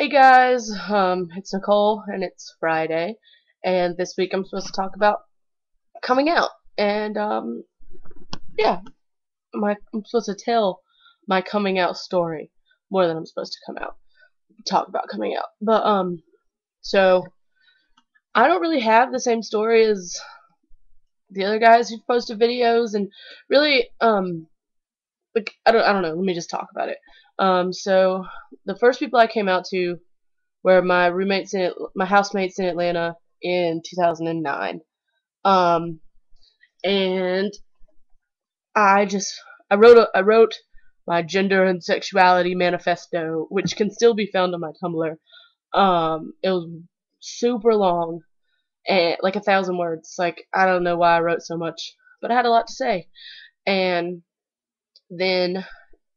Hey guys, it's Nicole and it's Friday, and this week I'm supposed to talk about coming out, and yeah, I'm supposed to tell my coming out story more than I'm supposed to talk about coming out. But so I don't really have the same story as the other guys who've posted videos, and really like I don't know. Let me just talk about it. So the first people I came out to were my housemates in Atlanta in 2009. Um, and I just I wrote my gender and sexuality manifesto, which can still be found on my Tumblr. It was super long and like 1,000 words. Like I don't know why I wrote so much, but I had a lot to say. And then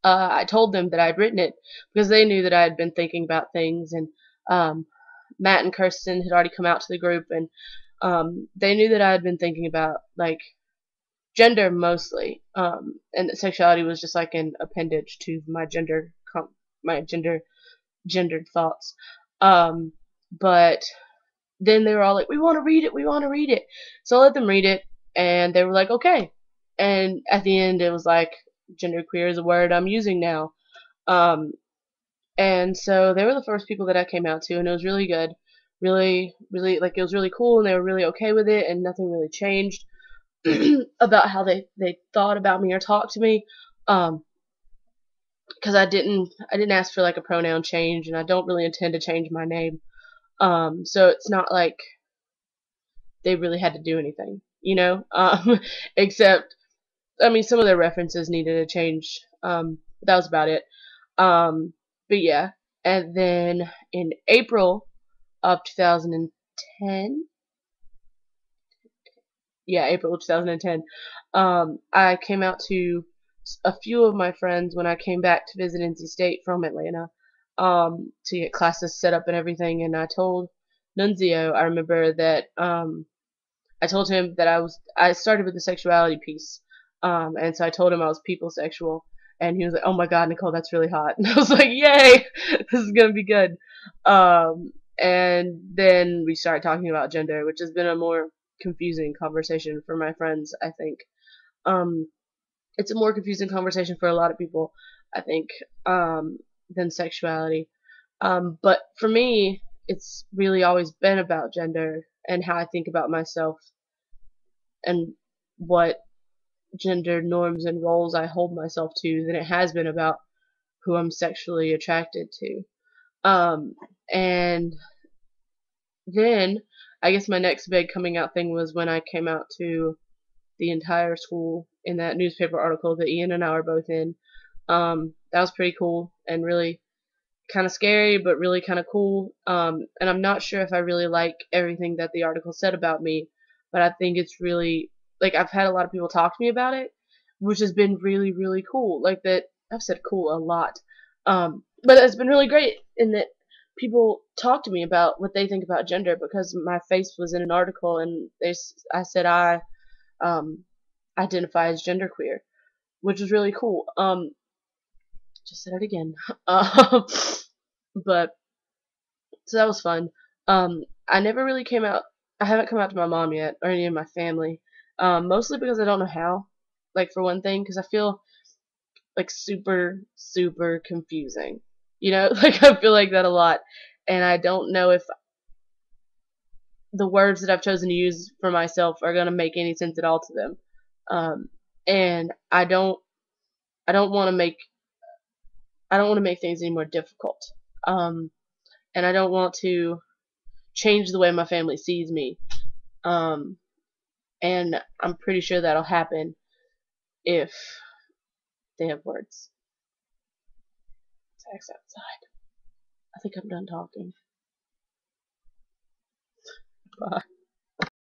I told them that I'd written it because they knew that I had been thinking about things, and um, Matt and Kirsten had already come out to the group, and they knew that I had been thinking about like gender mostly, and that sexuality was just like an appendage to my gendered thoughts. Um, but then they were all like, "We want to read it, we want to read it." So I let them read it, and they were like, "Okay." And at the end, it was like, "Genderqueer is a word I'm using now." Um, and so they were the first people that I came out to, and it was really good, really like it was really cool, and they were really okay with it, and nothing really changed about how they thought about me or talked to me. Um, because I didn't ask for like a pronoun change, and I don't really intend to change my name. So it's not like they really had to do anything, you know. Except I mean, some of their references needed a change. But that was about it. But yeah, and then in April of 2010, yeah, April of 2010, I came out to a few of my friends when I came back to visit NC State from Atlanta, to get classes set up and everything. And I told Nunzio, I remember that I told him that I started with the sexuality piece, and so I told him I was people sexual, and he was like, "Oh my God, Nicole, that's really hot," and I was like, "Yay, this is gonna be good." And then we started talking about gender, which has been a more confusing conversation for my friends, I think. Um, it's a more confusing conversation for a lot of people, I think, than sexuality. But for me, it's really always been about gender and how I think about myself and what gender norms and roles I hold myself to than it has been about who I'm sexually attracted to. Um, and then I guess my next big coming out thing was when I came out to the entire school in that newspaper article that Ian and I were both in. That was pretty cool and really kind of scary, but really kind of cool. And I'm not sure if I really like everything that the article said about me, but I think it's really like I've had a lot of people talk to me about it, which has been really, really cool. Like that, I've said cool a lot, but it's been really great in that people talk to me about what they think about gender because my face was in an article and I said I um, identify as genderqueer, which was really cool. Just said it again. But so that was fun. I never really came out. I haven't come out to my mom yet or any of my family. Mostly because I don't know how. Like for one thing, because I feel like super super confusing. You know, like I feel like that a lot, and I don't know if the words that I've chosen to use for myself are gonna make any sense at all to them. And I don't want to make I don't want to make things any more difficult. Um, and I don't want to change the way my family sees me. Um, and I'm pretty sure that'll happen if they have words. Sex outside. I think I'm done talking. Bye.